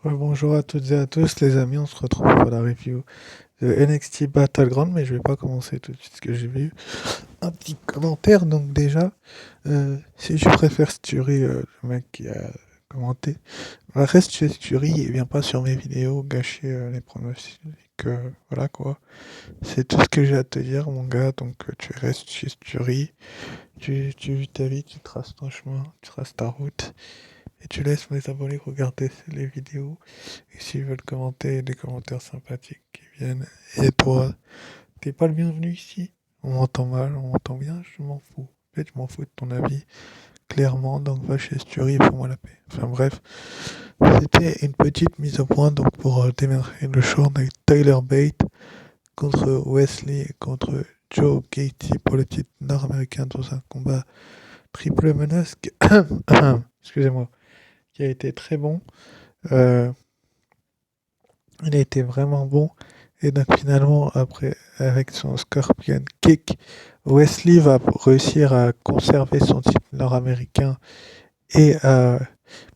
Ouais, bonjour à toutes et à tous les amis, on se retrouve pour la review de NXT Battleground, mais je vais pas commencer tout de suite parce que j'ai vu un petit commentaire. Donc déjà, si je préfère Sturi, le mec qui a commenté, bah, reste chez Sturi et viens pas sur mes vidéos gâcher les pronostics. Voilà quoi, c'est tout ce que j'ai à te dire mon gars, donc tu restes chez Sturi, tu vis ta vie, tu traces ton chemin, tu traces ta route, et tu laisses mes abonnés regarder les vidéos. Et s'ils veulent commenter, des commentaires sympathiques qui viennent. Et toi, t'es pas le bienvenu ici. On m'entend mal, on m'entend bien, je m'en fous. En fait, je m'en fous de ton avis, clairement. Donc va chez Sturi et fais-moi la paix. Enfin bref, c'était une petite mise au point donc pour démarrer le show. On a eu Tyler Bate contre Wesley et contre Joe Katie pour le titre nord-américain dans un combat triple menace. Excusez-moi, qui a été très bon. Euh, Il a été vraiment bon. Et donc finalement, après, avec son Scorpion Kick, Wesley va réussir à conserver son titre nord-américain et à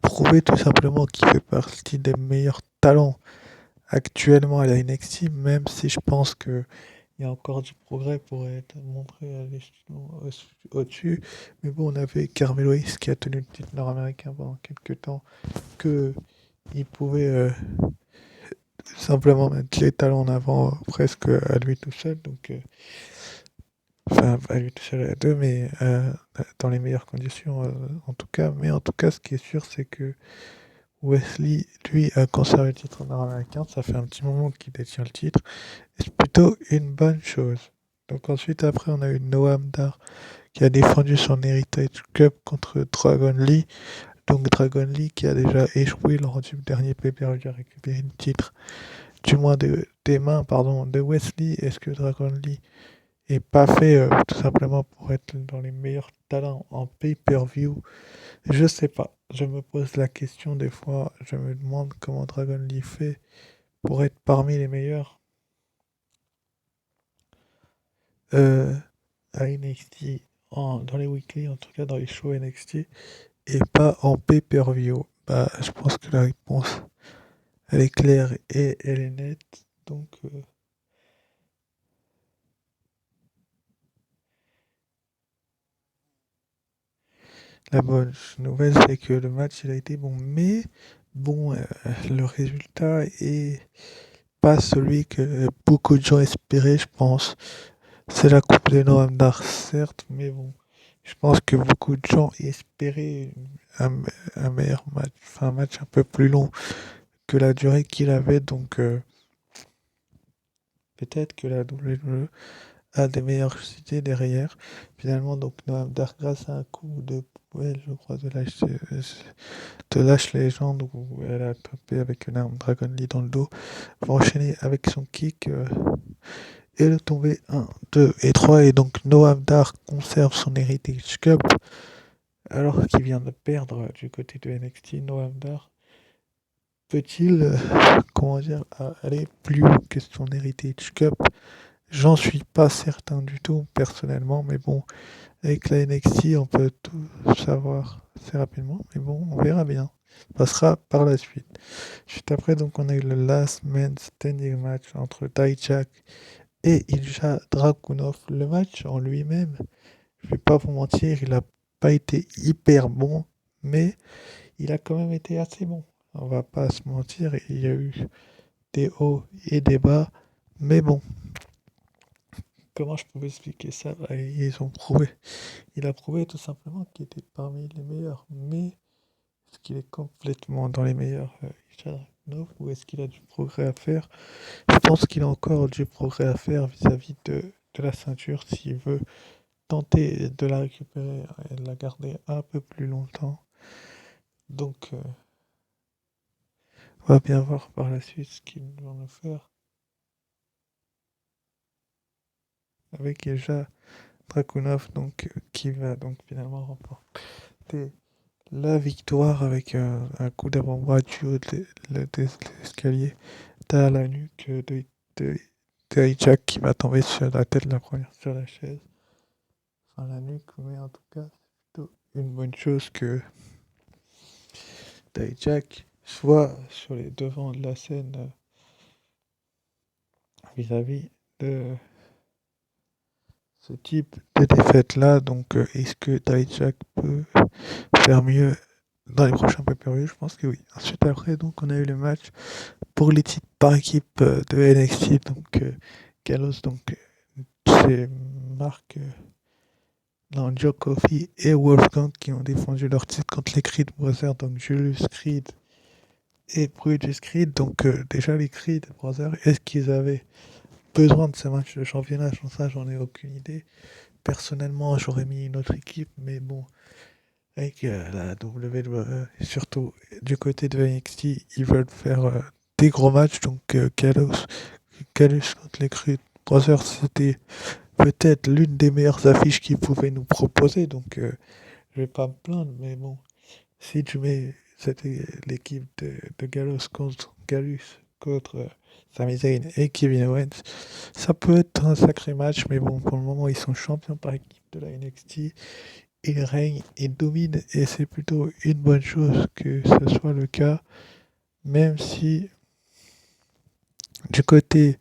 prouver tout simplement qu'il fait partie des meilleurs talents actuellement à la NXT, même si je pense qu'il y a encore du progrès pour être montré à l'échelon au-dessus. Mais bon, on avait Carmelo Hayes qui a tenu le titre nord-américain pendant quelques temps, que il pouvait simplement mettre les talents en avant presque à lui tout seul. Donc, enfin, à lui tout seul à deux, mais dans les meilleures conditions en tout cas. Mais en tout cas, ce qui est sûr, c'est que Wesley, lui, a conservé le titre nord-américain. Ça fait un petit moment qu'il détient le titre. Et c'est plutôt une bonne chose. Donc ensuite, après, on a eu Noam Dar qui a défendu son Heritage Cup contre Dragon Lee. Donc Dragon Lee qui a déjà échoué lors du dernier PPR, a récupéré le titre du moins des mains pardon, de Wesley. Est-ce que Dragon Lee est pas fait tout simplement pour être dans les meilleurs talents en pay-per-view? Je sais pas. Je me pose la question des fois. Je me demande comment Dragon Lee fait pour être parmi les meilleurs euh, à NXT, dans les weekly, en tout cas dans les shows NXT, et pas en pay-per-view. Bah, je pense que la réponse, elle est claire et elle est nette. Donc, la bonne nouvelle, c'est que le match, il a été bon. Mais, bon, le résultat est pas celui que beaucoup de gens espéraient, je pense. C'est la Coupe de Noam Dar, certes, mais bon. Je pense que beaucoup de gens espéraient un, un meilleur match, enfin un match un peu plus long que la durée qu'il avait. Donc, peut-être que la WWE a des meilleures idées derrière. Finalement, donc Noam Dar, grâce à un coup de poêle, je crois, de Lâche Légende où elle a tapé avec une arme Dragon Lee dans le dos, va enchaîner avec son kick et le tomber 1, 2 et 3. Et donc Noam Dar conserve son Heritage Cup alors qu'il vient de perdre du côté de NXT. Noam Dar peut-il, comment dire, aller plus haut que son Heritage Cup? J'en suis pas certain du tout personnellement, mais bon, avec la NXT, on peut tout savoir assez rapidement, mais bon, on verra bien. On passera par la suite. Juste après, donc, on a eu le Last Man Standing match entre Dijak et Ilja Dragunov. Le match en lui-même, je vais pas vous mentir, il a pas été hyper bon, mais il a quand même été assez bon. On va pas se mentir, il y a eu des hauts et des bas, mais bon, comment je pouvais expliquer ça? Bah, ils ont prouvé. Il a prouvé tout simplement qu'il était parmi les meilleurs, mais est-ce qu'il est complètement dans les meilleurs, Ilja Dragunov, ou est-ce qu'il a du progrès à faire? Je pense qu'il a encore du progrès à faire vis-à-vis de la ceinture s'il veut tenter de la récupérer et de la garder un peu plus longtemps. Donc, on va bien voir par la suite ce qu'ils vont nous faire avec déjà Drakunov, donc, qui va donc finalement remporter la victoire avec un coup d'avant-bras du haut de l'escalier dans la nuque de, de Hijack qui va tomber sur la tête la première sur la chaise. Enfin, la nuque, mais en tout cas, c'est plutôt une bonne chose que Dijak. soit sur les devants de la scène vis-à-vis de ce type de défaite-là. Donc, est-ce que Dijak peut faire mieux dans les prochains pay-per-view? Je pense que oui. Ensuite, après, donc, on a eu le match pour les titres par équipe de NXT. Donc, Gallows, donc, c'est Marc, non, Joe Coffey et Wolfgang qui ont défendu leur titre contre les Creed Brothers, donc Julius Creed et Brutus Creed. Donc, déjà, les Creed Brothers, est-ce qu'ils avaient besoin de ce match de championnat? Ça, j'en ai aucune idée. Personnellement, j'aurais mis une autre équipe, mais bon, avec la WWE, et surtout du côté de NXT, ils veulent faire des gros matchs. Donc, Calus contre les Creed Brothers, c'était peut-être l'une des meilleures affiches qu'ils pouvaient nous proposer. Donc, je vais pas me plaindre, mais bon, si tu mets l'équipe de Gallus contre Sami Zayn et Kevin Owens, ça peut être un sacré match, mais bon, pour le moment, ils sont champions par équipe de la NXT. Ils règnent, ils dominent, et c'est plutôt une bonne chose que ce soit le cas, même si du côté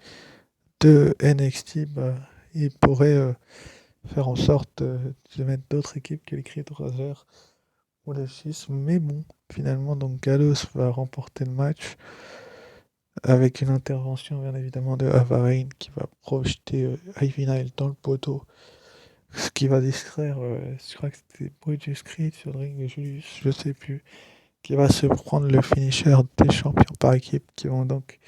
de NXT, bah, ils pourraient faire en sorte de mettre d'autres équipes que les Creed Brothers ou les 6. Mais bon, finalement, donc Gallows va remporter le match avec une intervention, bien évidemment, de Havarain qui va projeter Ivy Nile dans le poteau. Ce qui va distraire, je crois que c'était Brutus Creed sur le ring de Julius, je sais plus, qui va se prendre le finisher des champions par équipe qui vont donc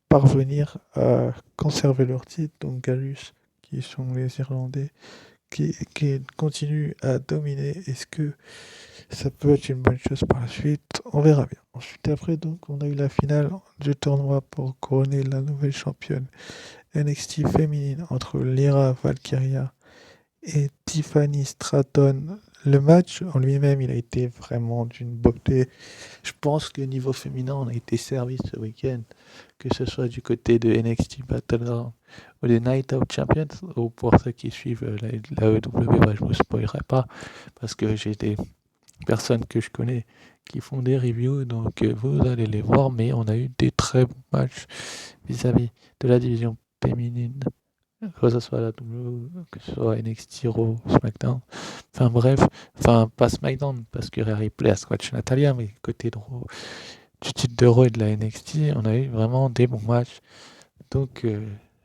parvenir à conserver leur titre. Donc Gallus, qui sont les Irlandais, qui continuent à dominer. Est-ce que ça peut être une bonne chose par la suite? On verra bien. Ensuite, après, donc, on a eu la finale du tournoi pour couronner la nouvelle championne NXT féminine entre Lyra Valkyria et Tiffany Stratton. Le match en lui-même, il a été vraiment d'une beauté. Je pense que niveau féminin, on a été servi ce week-end, que ce soit du côté de NXT Battleground ou des Night Out Champions, ou pour ceux qui suivent la EW, bah, je ne vous spoilerai pas, parce que j'ai des personnes que je connais qui font des reviews, donc vous allez les voir, mais on a eu des très bons matchs vis-à-vis de la division féminine, que ce soit la W, que ce soit NXT, Raw, SmackDown, enfin bref, enfin pas SmackDown, parce que Rhea Ripley a squash Natalia, mais côté de Raw, du titre de Raw et de la NXT, on a eu vraiment des bons matchs. Donc,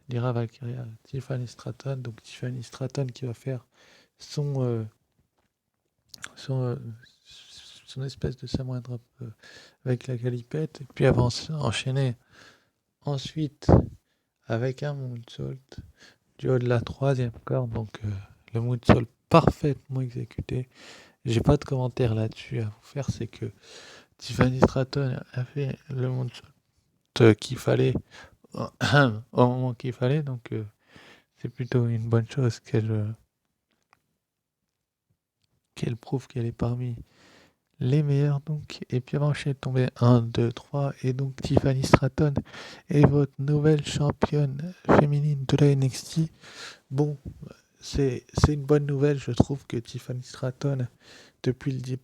Lyra Valkyria, Tiffany Stratton, donc Tiffany Stratton qui va faire son, son, euh, son espèce de samoan drop avec la galipette, et puis elle va enchaîner ensuite avec un moonsault du haut de la troisième corde, donc le moonsault parfaitement exécuté. J'ai pas de commentaire là-dessus à vous faire, c'est que Tiffany Stratton a fait le moonsault qu'il fallait au moment qu'il fallait, donc c'est plutôt une bonne chose qu'elle prouve qu'elle est parmi les meilleurs. Donc, et puis avant, je suis tombé 1, 2, 3, et donc Tiffany Stratton est votre nouvelle championne féminine de la NXT. Bon, c'est une bonne nouvelle, je trouve que Tiffany Stratton, depuis dès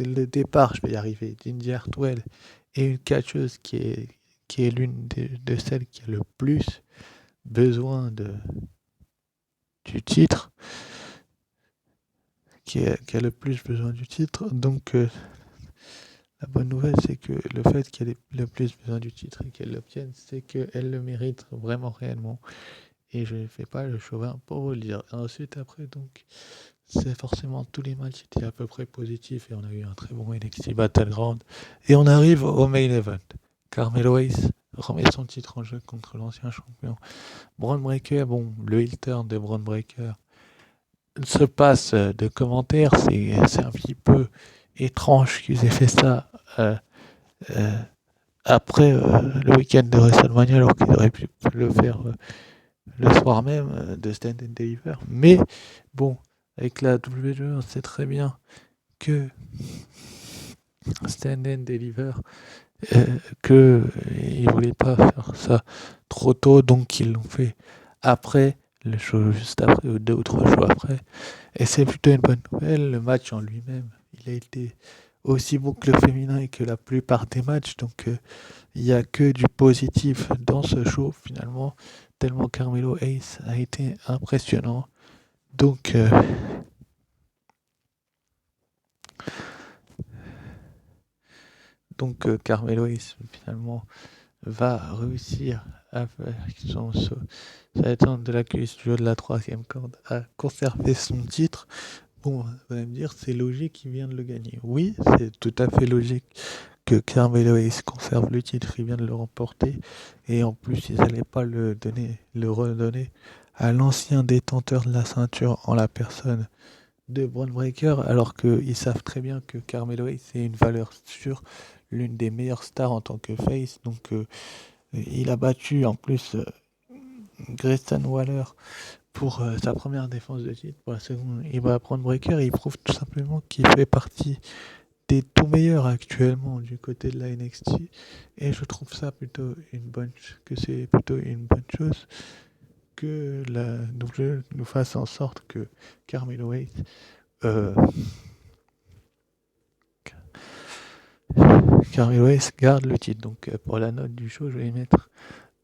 le départ, je vais y arriver, d'Indy Hartwell, est une catcheuse qui est l'une de celles qui a le plus besoin du titre, qui a le plus besoin du titre. Donc, la bonne nouvelle, c'est que le fait qu'elle ait le plus besoin du titre et qu'elle l'obtienne, c'est qu'elle le mérite vraiment réellement. Et je ne fais pas le chauvin pour vous le dire. Ensuite, après, donc, c'est forcément tous les matchs étaient à peu près positifs et on a eu un très bon NXT Battleground. Et on arrive au main event. Carmelo Hayes remet son titre en jeu contre l'ancien champion Bron Breakker. Bon, le heel turn de Bron Breakker se passe de commentaires. C'est un petit peu étrange qu'ils aient fait ça euh, après le week-end de WrestleMania, alors qu'ils auraient pu le faire le soir même de Stand and Deliver. Mais bon, avec la WWE, on sait très bien que Stand and Deliver, qu'ils ne voulaient pas faire ça trop tôt, donc ils l'ont fait après le show, juste après, ou 2 ou 3 shows après. Et c'est plutôt une bonne nouvelle. Le match en lui-même, il a été aussi bon que le féminin et que la plupart des matchs. Donc il n'y a que du positif dans ce show finalement, tellement Carmelo Hayes a été impressionnant. Donc, Carmelo Hayes finalement va réussir à faire son saut. Ça va être de la cuisse du haut de la troisième corde à conserver son titre. Bon, vous allez me dire, c'est logique qu'il vient de le gagner. Oui, c'est tout à fait logique que Carmelo Hayes conserve le titre, il vient de le remporter. Et en plus, ils n'allaient pas le redonner à l'ancien détenteur de la ceinture en la personne de Bron Breakker, alors qu'ils savent très bien que Carmelo Hayes est une valeur sûre, l'une des meilleures stars en tant que face. Donc, il a battu en plus Grayson Waller pour sa première défense de titre. Pour la seconde, il va prendre Breakker et il prouve tout simplement qu'il fait partie des tout meilleurs actuellement du côté de la NXT. Et je trouve ça plutôt que c'est plutôt une bonne chose que la WWE nous fasse en sorte que Carmelo Hayes Carmelo Hayes garde le titre. Donc pour la note du show, je vais mettre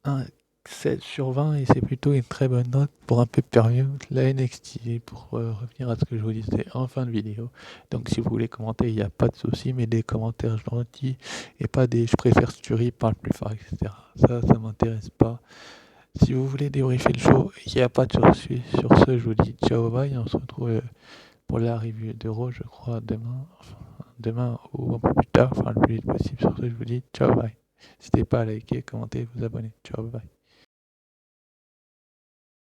un 7 sur 20 et c'est plutôt une très bonne note pour un pay-per-view de la NXT. Et pour revenir à ce que je vous disais en fin de vidéo, donc si vous voulez commenter, il n'y a pas de souci, mais des commentaires gentils et pas des je préfère Sturi, parle plus fort, etc. Ça m'intéresse pas. Si vous voulez débriefer le show, il n'y a pas de souci. Sur ce, je vous dis ciao, bye. On se retrouve pour la review de Raw, je crois, demain ou un peu plus tard, enfin le plus vite possible. Sur ce, je vous dis ciao, bye. N'hésitez pas à liker, commenter, vous abonner. Ciao, bye.